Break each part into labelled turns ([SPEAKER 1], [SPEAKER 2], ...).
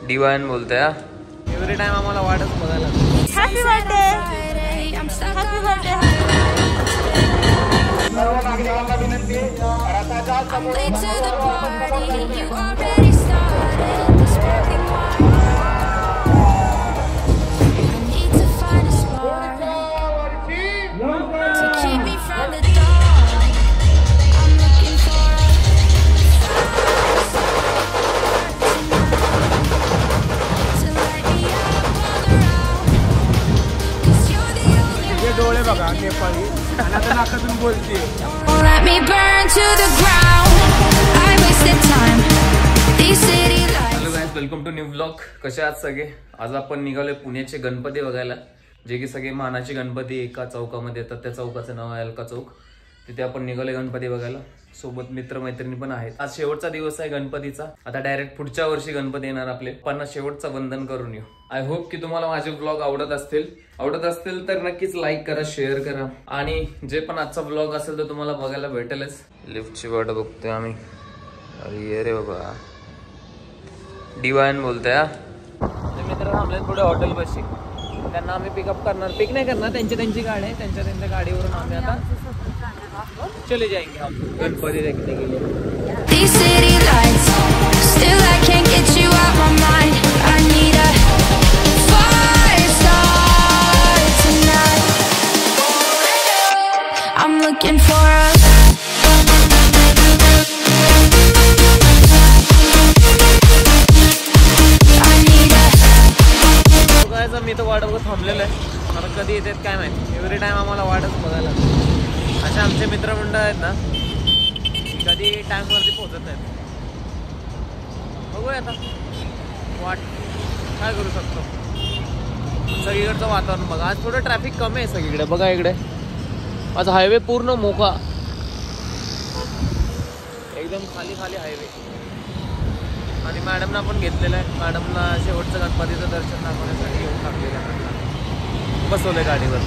[SPEAKER 1] Divine बोलतोय हा. Every time आम्हाला वाटच बघायला. Happy birthday, happy birthday.
[SPEAKER 2] डोळे बघा नेपाळी आणि आता नाकातून बोलते.
[SPEAKER 1] Hello guys, welcome to new blog. कसे आहात सगळे? आज आपण निघालोय पुण्याचे गणपती बघायला, जे की सगळे मानाचे गणपती एका चौकामध्ये येतात. त्या चौकाचं नाव आहे अलका चौक. तिथे आपण निघालोय गणपती बघायला. सोबत मित्रमैत्रिणी पण आहेत. आज शेवटचा दिवस आहे गणपतीचा. आता डायरेक्ट पुढच्या वर्षी गणपती येणार आपले. पण शेवटचं वंदन करून येऊ. आय होप की तुम्हाला माझे ब्लॉग आवडत असतील तर नक्कीच लाईक करा, शेअर करा. आणि जे पण आजचा ब्लॉग असेल तर तुम्हाला बघायला भेटेलच. लिफ्टची वाट बघतोय आम्ही. अरे ये रे बाबा, डिवाइन बोलतोय हा. मित्र थांबले पुढे हॉटेल पाशी. त्यांना आम्ही पिकअप करणार. पिक नाही करणार, त्यांची गाडी आहे. त्यांच्या गाडीवरून आम्ही आता चले जाएंगे हम गणपती देखने के लिए. These city lights, still I can't get you out my mind. I need a fire start tonight. I'm looking for a मी तर वाट बघत थांबलेलं आहे. आता कधी येतात काय माहिती. एव्हरी टाइम आम्हाला वाटच बघायला. असे आमचे मित्रमंडळ आहेत ना, कधी टाइमवरती पोहोचत नाहीत. बघूया आता वाट काय करू शकतो. सगळीकडचं वातावरण बघा. आज थोडं ट्रॅफिक कमी आहे सगळीकडे. बघा इकडे आज हायवे पूर्ण मोकळा, एकदम खाली हायवे. आणि मॅडमना पण घेतलेलं आहे. मॅडमला शेवटचं गणपतीचं दर्शन दाखवण्यासाठी येऊन टाकलेलं आहे. बसवलंय गाडीवर.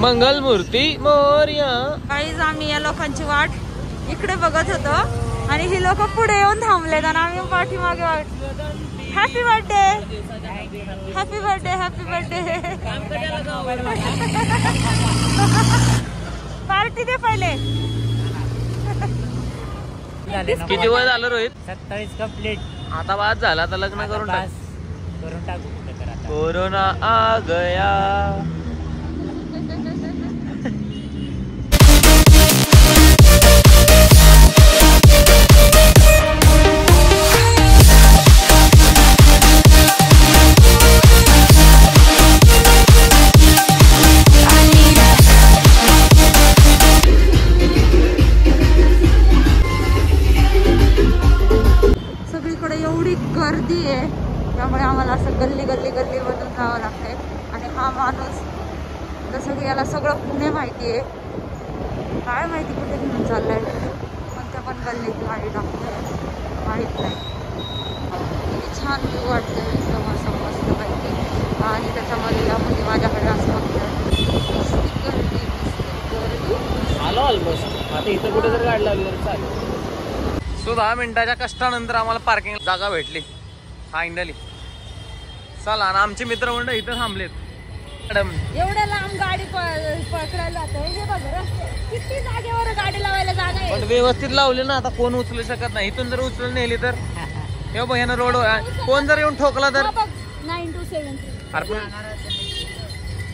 [SPEAKER 1] मंगलमूर्ती मोरया.
[SPEAKER 3] काहीच आम्ही या लोकांची वाट इकडे बघत होतो आणि ही लोक पुढे येऊन थांबलेत आणि आम्ही पाठीमागे वाट. Happy birthday, happy birthday, happy birthday. Party दे पहिले.
[SPEAKER 1] किती वय झालं रोहित?
[SPEAKER 4] 27 कंप्लीट.
[SPEAKER 1] आता बाद झाला, आता लग्न करून
[SPEAKER 4] टाकू.
[SPEAKER 1] कोरोना आ गया.
[SPEAKER 3] गर्दी आहे, त्यामुळे आम्हाला असं गल्ली मधून जावं लागतंय. आणि हा माणूस जसं की याला सगळं पुणे माहिती आहे. काय माहिती कुठे घेऊन चाललंय, कोणत्या पण गल्लीत गाडी टाकतोय माहीत नाही. किती छान व्ह्यू वाटतंय एकदम असं मस्त माहिती. आणि त्याच्यामध्ये यामध्ये माझ्याकडे असं बघतोय गर्दी
[SPEAKER 1] आलो ऑलमोस्ट. आता इथं कुठे जर गाडी लावली तर चालेल. 10 मिनिटाच्या कष्टानंतर आम्हाला पार्किंग जागा भेटली फायनली. चला ना, आमचे मित्रमंडळ इथं थांबलेत. मॅडम
[SPEAKER 3] एवढ्या लांब गाडी पकडायला जातोय. हे बघ किती जागेवर गाडी लावायला जागा आहे.
[SPEAKER 1] पण व्यवस्थित लावली ना, आता कोण उचलू शकत नाही. इथून जर उचलून नेली तर हे बघ यानं रोड कोण जर येऊन ठोकला तर.
[SPEAKER 3] 9273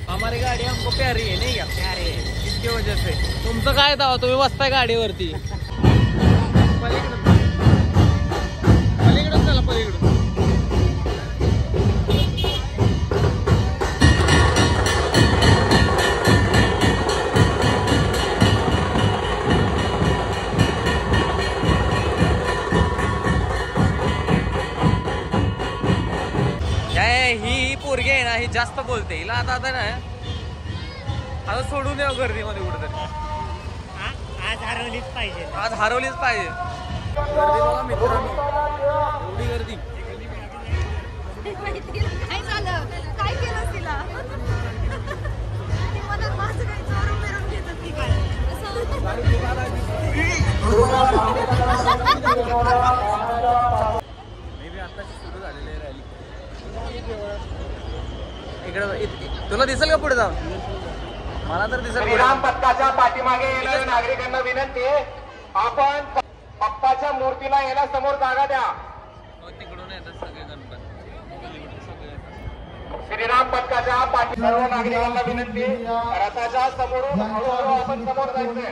[SPEAKER 1] हमारी गाडी हमको प्यारी है नहीं क्या? प्यारी है, इसकी वजह से. तुमचं काय दावा, तुम्ही बसताय गाडीवरती. पलीकडून चला, पलीकडून. ही पोरगी आहे ना, ही जास्त बोलते. हिला आता ना आता सोडून द्यावं गर्दीमध्ये कुठेतरी.
[SPEAKER 4] आज हरवलीच पाहिजे.
[SPEAKER 1] गर्दी बघा मित्रांनो, एवढी गर्दी.
[SPEAKER 3] काय झालं, काय केलं तिला? माझं काही चोरून फिरून घेतात की काय?
[SPEAKER 1] इकडे तुला दिसेल का पुढे जाऊन? मला तर दिसेल.
[SPEAKER 5] श्रीराम पथकाच्या पाठीमागे येणाऱ्या नागरिकांना विनंती आहे, आपण बाप्पाच्या मूर्तीला याला समोर जागा द्या.
[SPEAKER 1] तिकडून येतात सगळे गणपती.
[SPEAKER 5] श्रीराम पथकाच्या पाठी सर्व नागरिकांना विनंती आहे, रथाच्या समोरून हळूहळू आपण समोर जायचंय.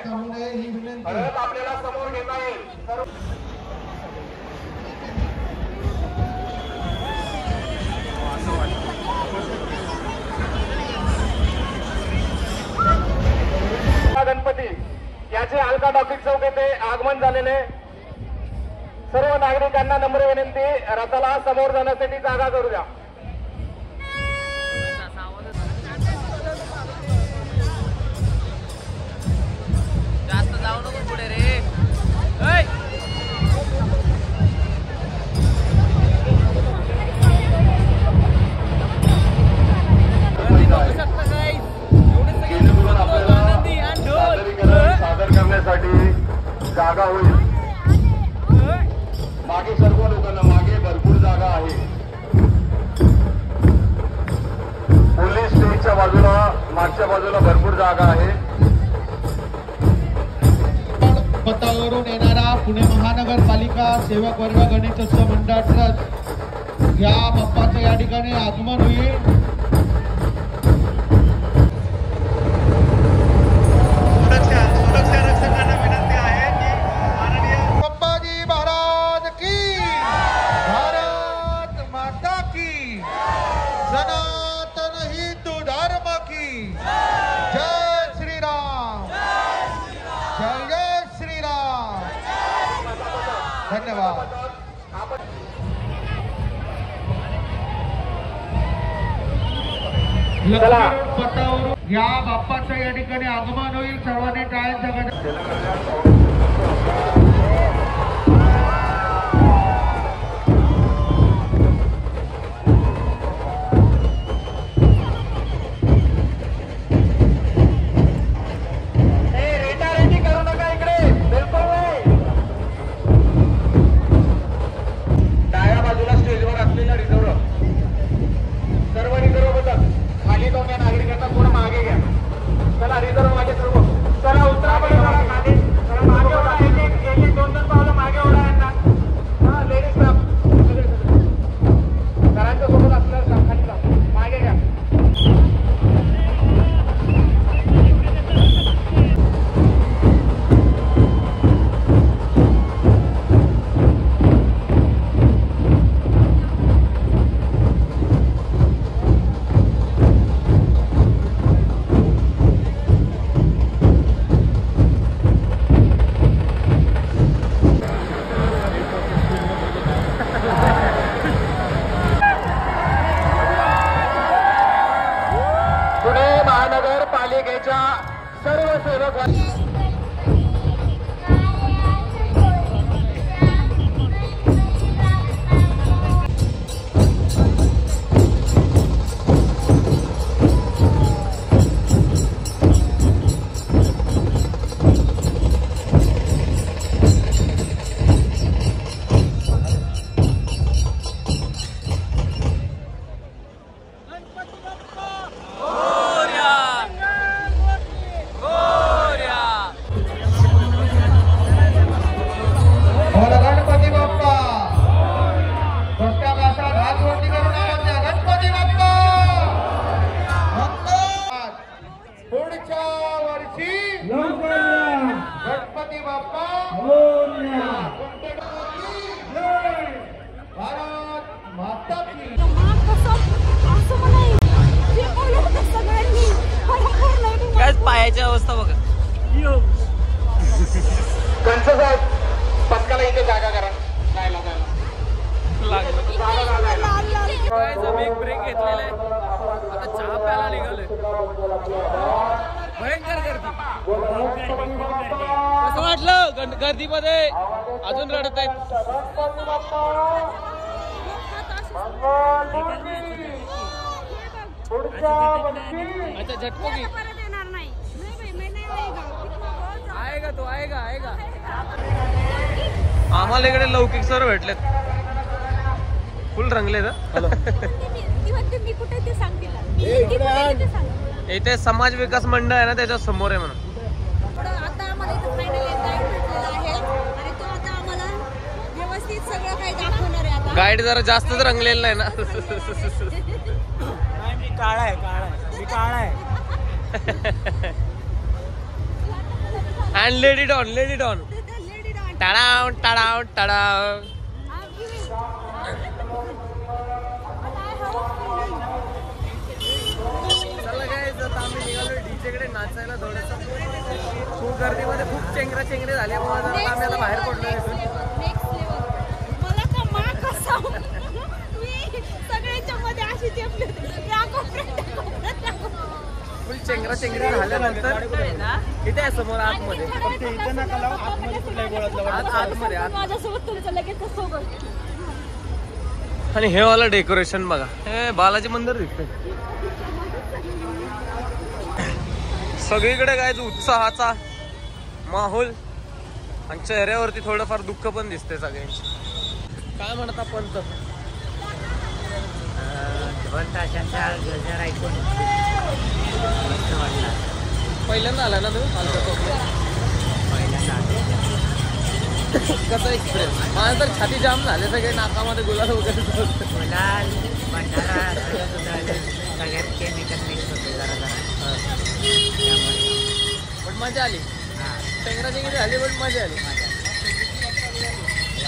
[SPEAKER 5] रथ आपल्याला समोर घेता येईल. गणपती याचे अलका टॉकीज चौक येथे आगमन झालेले सर्व नागरिकांना नम्र विनंती, रथाला समोर जाण्यासाठी जागा करू द्या.
[SPEAKER 1] जास्त जाऊ नको पुढे रे.
[SPEAKER 5] सादर करण्यासाठी जागा होईल. मागे सर्व लोकांना मागे भरपूर जागा आहे. पोलीस स्टेशनच्या बाजूला मागच्या बाजूला भरपूर जागा आहे.
[SPEAKER 6] पथावरून येणारा पुणे महानगरपालिका सेवक वर्ग गणेशोत्सव मंडळ ट्रस्ट या बाप्पाचं या ठिकाणी आगमन होईल. सुरक्षा रक्षकांना विनंती आहे की माननीय बाप्पाजी महाराज की, भारत माता की, सनातन हिंदू धर्म की जय श्रीराम, जय जय श्रीराम. धन्यवाद. पटावरून या बाप्पाचं या ठिकाणी आगमन होईल. सर्वांनी टाळ्यांचा गजर.
[SPEAKER 5] रेटारेटी करू नका इकडे, बिलकुल नाही. डाव्या बाजूला स्टेजवर असलेला रिझर्व, सर्व रिझर्व बदल खाली जाऊन या नागरिकांना थोडं मागे घ्या. चला रिझर्व मागे सर्व, चला उतरा बरं जरा खाली. मागे ओढा, एक दोन पावलं मागे ओढा यांना. हा लेडीज स्टाफ घरांच्या सोबत असल्या खाली जा, मागे घ्या. पुणे महानगरपालिकेच्या सर्व सेवक
[SPEAKER 6] गणपती बाप्पा रस्त्या घासात हात वरती करून आवाज द्या. गणपती बाप्पा पुढच्या वर्षी गणपती बाप्पा भारत माता की.
[SPEAKER 1] काय पायाची अवस्था बघा.
[SPEAKER 5] कंच साहेब पथकाला इथे जागा करा. जायला
[SPEAKER 1] एक ब्रेक घेतलेला आहे. आता चहा प्यायला निघाले. भयंकर गर्दी. कसं वाटलं गर्दीमध्ये? अजून रडत आहेत. अच्छा झटको की आएगा तो आएगा आएगा. आम्हाला इकडे लौकिक सर भेटलेत. फुल रंगले.
[SPEAKER 3] मी कुठे ते सांगतील
[SPEAKER 1] इथे समाज विकास मंडळ आहे ना, त्याच्या समोर आहे म्हणून.
[SPEAKER 3] आता आम्हाला इथे फायनली गाईड भेटलेला आहे आणि तो आता आम्हाला व्यवस्थित सगळं काही दाखवणार आहे. आता
[SPEAKER 1] गाईड जरा जास्तच रंगलेलं नाही ना.
[SPEAKER 2] मी काळा आहे.
[SPEAKER 1] अँड लेडी डॉन टाळाव टाळाव टाळाव. चला काय आम्ही निघालो डीजे कडे नाचायला. थोडंसं खूप गर्दीमध्ये खूप चेंगरा चेंगरे झाल्यामुळे जरा आम्ही आता बाहेर पडलो इथून.
[SPEAKER 3] मला का मा कसा मी सगळ्यांच्या मध्ये अशी चेपली होती.
[SPEAKER 1] फुल चेंगरा चेंगरी झाल्यानंतर इथे आहे समोर आतमध्ये. आतमध्ये
[SPEAKER 3] माझ्यासोबत तुमचं लगेच सोबत.
[SPEAKER 1] आणि हे वाला डेकोरेशन बघा, हे बालाजी मंदिर दिसतंय. सगळीकडे काय उत्साहाचा माहोल आणि चेहऱ्यावरती थोडंफार दुःख पण दिसते सगळ्यांची. काय म्हणत आपण तर पहिल्यांदा आला ना तुम्ही? कसा एक्सपिरियन्स? माझं तर छाती जाम झाले, सगळे नाकामध्ये गुलाल वगैरे.
[SPEAKER 4] गुलाल भंडारा सगळ्यात केमिकल मिक्स होते जरा त्यामुळे
[SPEAKER 1] पण मजा आली. चेंगरा चेंगरी झाली पण मजा आली.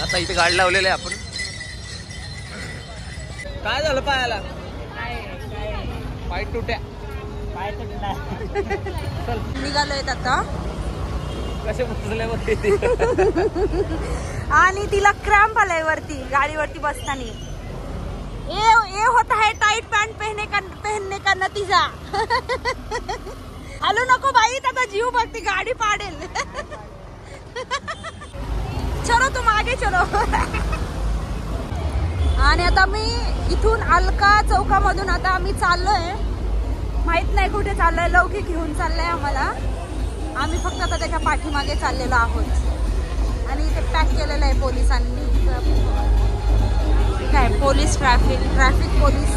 [SPEAKER 1] आता इथे गाडी लावलेले आहे आपण. काय झालं पायाला? पाय तुट्या.
[SPEAKER 3] निघालोय आता.
[SPEAKER 1] कसे बसले बघते
[SPEAKER 3] आणि तिला क्रॅम्प आलाय वरती गाडीवरती बसताना. ये होता है टाइट पैंट पहनने का नतीजा. हॅलो नको बाई, आता जीव बघते गाडी पाडेल. चलो तुम आगे चलो. आणि आता मी इथून अलका चौकामधून आता आम्ही चाललोय. माहित नाही कुठे चाललोय. लौकिक घेऊन चाललंय आम्हाला. आम्ही फक्त आता त्याच्या पाठीमागे चाललेलो आहोत. आणि इथे पॅक केलेलं आहे पोलिसांनी. काय पोलीस ट्रॅफिक पोलीस.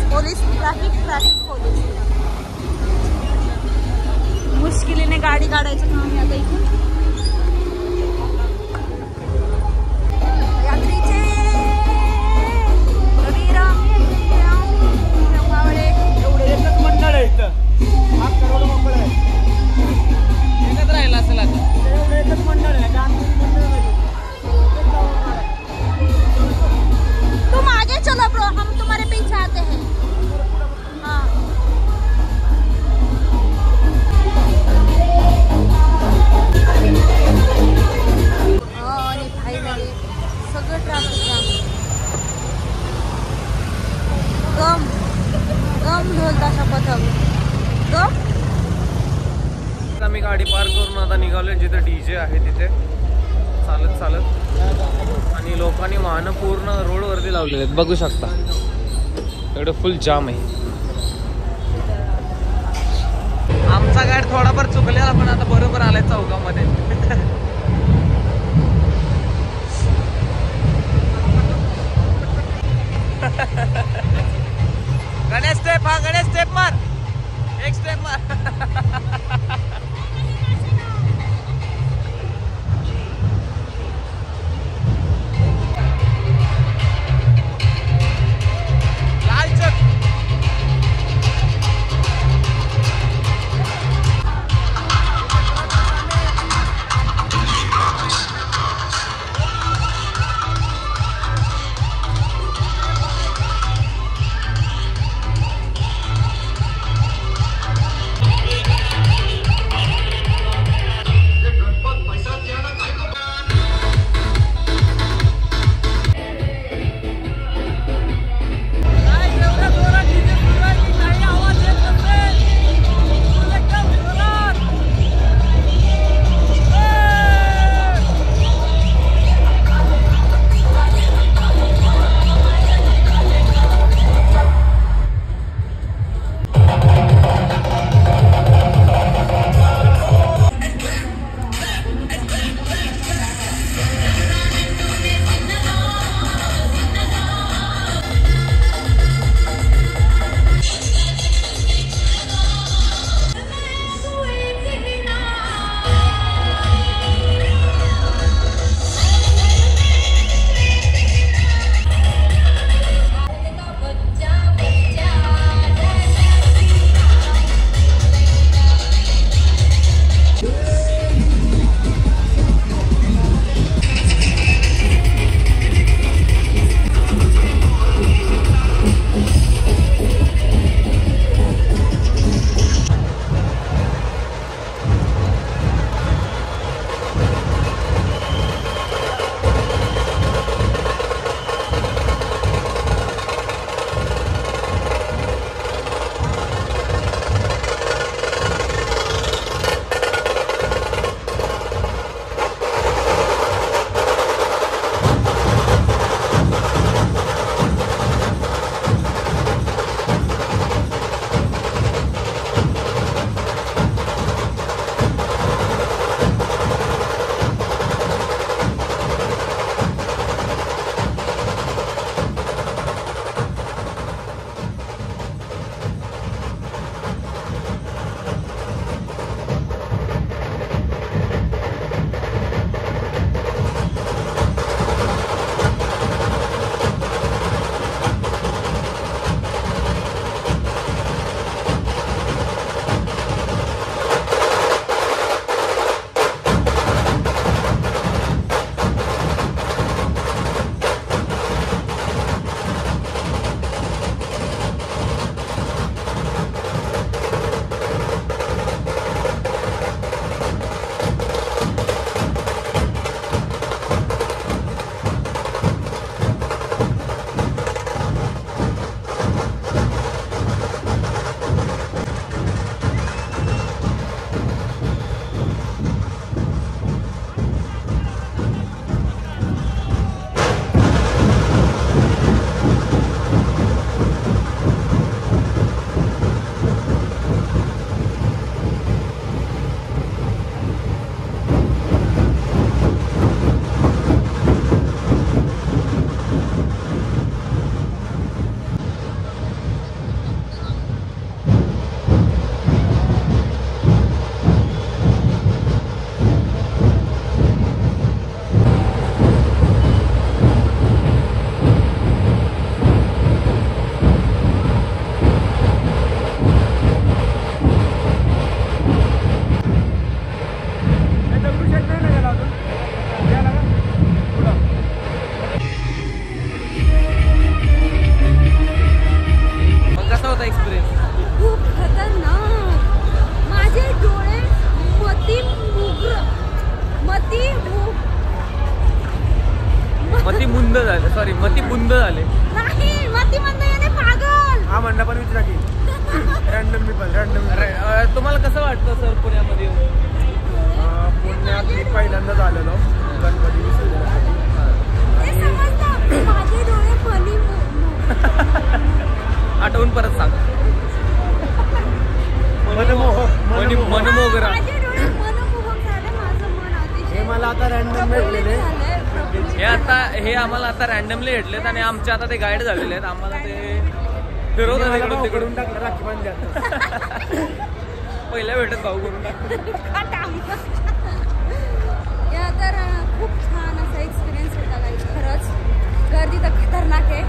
[SPEAKER 3] मुश्किलीने गाडी काढायचं काम आहे आता इथून. यात्रेचे
[SPEAKER 2] मंडळ आहे इथं. 8 करोड मोकळ आहे.
[SPEAKER 1] एकच राहिला असेल आता.
[SPEAKER 2] एकच मंडळ आहे.
[SPEAKER 3] तुम आगे चलो ब्रो, हम तुम्हारे पीछे आते हैं. हाँ आणि फायनली सगळं ट्रॅफिक जाम. गम ढोलताशा पथक गम.
[SPEAKER 1] आम्ही गाडी पार्क करून आता निघालोय जिथे डीजे आहे तिथे चालत आणि लोकांनी वाहनं पूर्ण रोडवरती लावलेले आहेत. बघू शकता एवढं फुल जाम आहे. आमचा गाडी थोडाफार चुकलेला पण आता बरोबर आलाय चौकामध्ये. गणेश स्टेप मार. एक स्टेप मार. झाले.
[SPEAKER 3] नाही मती मंद येणे पागल.
[SPEAKER 2] हा म्हणणं पण विचारा की रॅन्डम मी पण रॅन्डम.
[SPEAKER 1] तुम्हाला कसं वाटतं सर पुण्यामध्ये येऊन?
[SPEAKER 2] पुण्यात मी पहिल्यांदाच आलेलो गणपती विसर्जनासाठी.
[SPEAKER 3] ते समजतं माझे डोळे फनी
[SPEAKER 1] आठवून परत सांग. मनमोगरा.
[SPEAKER 3] माझे डोळे मनमोहक झाले. माझं मन अतिशय
[SPEAKER 2] हे मला आता रॅन्डम भेटलेले.
[SPEAKER 1] हे आम्हाला आता रॅन्डमली भेटलेत आणि आमचे आता ते गाईड झालेले आहेत. आम्हाला ते फिरवतात इकडून तिकडून.
[SPEAKER 2] टाकलं राखी बांधल्या.
[SPEAKER 1] पहिल्या भेटत भाऊ करून टाकतो.
[SPEAKER 3] या तर खूप छान असा एक्सपिरियन्स होता गाईज. खरंच गर्दी तर खतरनाक आहे.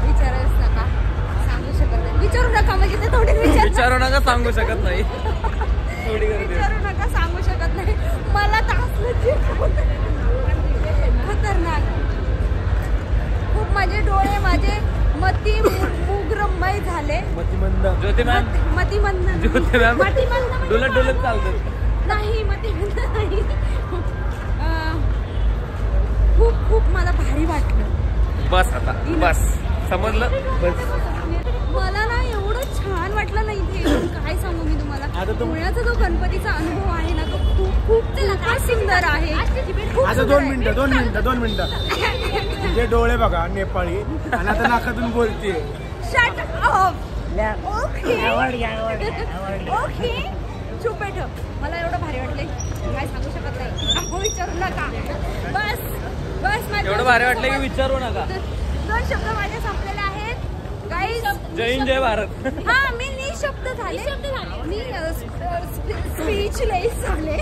[SPEAKER 3] विचारायच नका, सांगू शकत नाही. विचारू नका म्हणजे ते थोडी
[SPEAKER 1] विचारू नका, सांगू शकत नाही. थोडी गर्दी
[SPEAKER 3] विचारू नका, सांगू शकत नाही. मला तासलं खतरनाक. खूप माझे डोळे माझे मुग्रमय झाले.
[SPEAKER 2] मतिमंद.
[SPEAKER 1] ज्योती मॅम,
[SPEAKER 3] मतिमंद
[SPEAKER 1] ज्योती मॅम
[SPEAKER 3] मतिमंद म्हणजे
[SPEAKER 1] डोलत डोलत चालतं.
[SPEAKER 3] नाही मतिमंद नाही. खूप खूप मला भारी वाटलं.
[SPEAKER 1] बस आता बस समजलं. बस
[SPEAKER 3] मला ना एवढं छान वाटलं नाही इथे येऊन. काय सांगू मी तुम्हाला. पुण्याचा जो गणपतीचा अनुभव आहे ना तो खूप खूप सुंदर आहे.
[SPEAKER 2] आता 2 मिनिटं. तुझे डोळे बघा नेपाळी आणि आता नाकातून बोलते.
[SPEAKER 3] Shut up. ओके चुप आहे. मला एवढं भारी वाटलंय काय सांगू शकत नाही. विचारू नका. बस
[SPEAKER 1] एवढं भारी वाटलं की विचारू नका.
[SPEAKER 3] 2 शब्द माझे संपलेले आहेत गाईज.
[SPEAKER 1] जय हिंद जय भारत.
[SPEAKER 3] हा मी निशब्द झाले. मी स्पीचलेस झाले.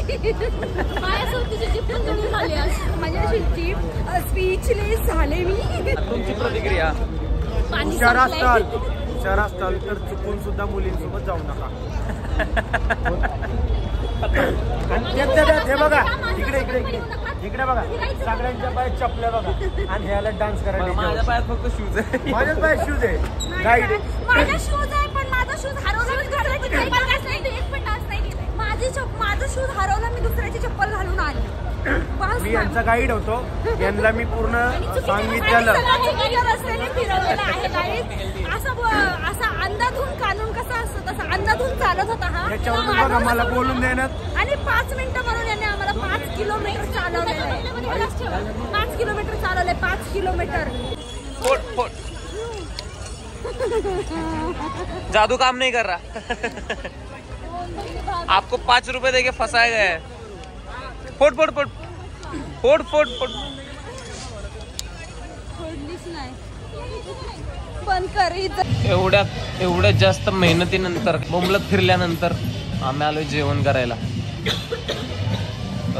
[SPEAKER 3] माझ्या स्पीचलेस झाले मी.
[SPEAKER 1] तुमची प्रतिक्रिया?
[SPEAKER 2] हुशार असताल तर चुकून सुद्धा मुलींसोबत जाऊ नका. हे बघा इकडे बघा सगळ्यांच्या पायात चपल्या बघा आणि ह्याला डान्स करायला.
[SPEAKER 1] माझ्या पायात फक्त शूज आहे.
[SPEAKER 2] माझ्याच पायात शूज आहे. गाईड
[SPEAKER 3] माझा शूज आहे पण माझा शूज हरवला. माझा शूज हरवला. मी दुसऱ्याची चप्पल घालून आली.
[SPEAKER 2] मी यांचा गाईड होतो. यांना मी पूर्ण सांगितलेलं.
[SPEAKER 3] रस्त्याने फिरवलेला आहे गाईड. असा अंधाधून कानून कसा असतो तसा अंधाधून चालत होता हा.
[SPEAKER 2] याच्यावरून बघा मला बोलून देण्यात.
[SPEAKER 3] आणि 5 मिनिटं म्हणून यांनी आम्हाला 5 किलोमीटर चालवलेलं आहे. 5 किलोमीटर चालवलंय. 5 किलोमीटर.
[SPEAKER 1] फोट जादू काम नहीं कर रहा. आपको 5 रुपए देके फंसाया गया है. फोट
[SPEAKER 3] बंद कर.
[SPEAKER 1] एवढ्या जास्त मेहनतीनंतर बोंबलत फिरल्यानंतर आम्ही आलोय जेवण करायला.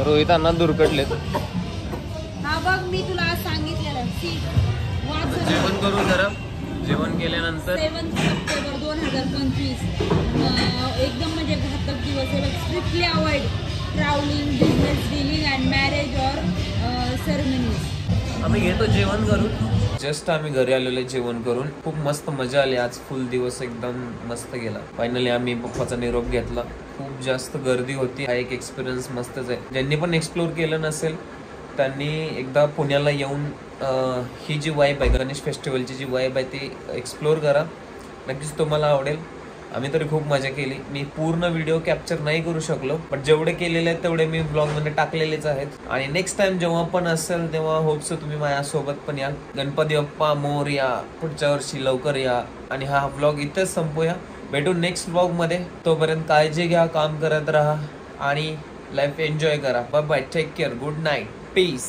[SPEAKER 1] रोहितांना दुर्घटलेत.
[SPEAKER 3] हा बघ मी तुला सांगितलेलं.
[SPEAKER 1] जेवण करू जरा. जेवण केल्यानंतर
[SPEAKER 3] 7 सप्टेंबर 2025 एकदम म्हणजे घातक दिवस आहे. Strictly avoid travelling, business dealing and marriage or ceremonies.
[SPEAKER 1] आम्ही घेतो जेवण करून. जस्ट आम्ही घरी आलेलो जेवण करून. खूप मस्त मजा आली. आज फुल दिवस एकदम मस्त गेला. फायनली आम्ही पप्पाचा निरोप घेतला. खूप जास्त गर्दी होती. हा एक एक्सपिरियन्स मस्तच आहे. ज्यांनी पण एक्सप्लोर केलं नसेल त्यांनी एकदा पुण्याला येऊन ही जी वाईब आहे गणेश फेस्टिवलची जी वाईब आहे ती एक्सप्लोर करा. नक्कीच तुम्हाला आवडेल. आम्ही तरी खूप मजा केली. मी पूर्ण व्हिडिओ कॅप्चर नाही करू शकलो पण जेवढे केलेले आहेत तेवढे मी ब्लॉगमध्ये टाकलेलेच आहेत. आणि नेक्स्ट टाइम जेव्हा पण असेल तेव्हा होप्स तुम्ही माझ्यासोबत पण या. गणपती बाप्पा मोरया. पुढच्या वर्षी लवकर या. आणि हा ब्लॉग इथेच संपूया. भेटू नेक्स्ट ब्लॉग मध्ये. तोपर्यंत काळजी घ्या, काम करत राहा आणि लाईफ एन्जॉय करा. Bye bye. Take care. Good night. Piece.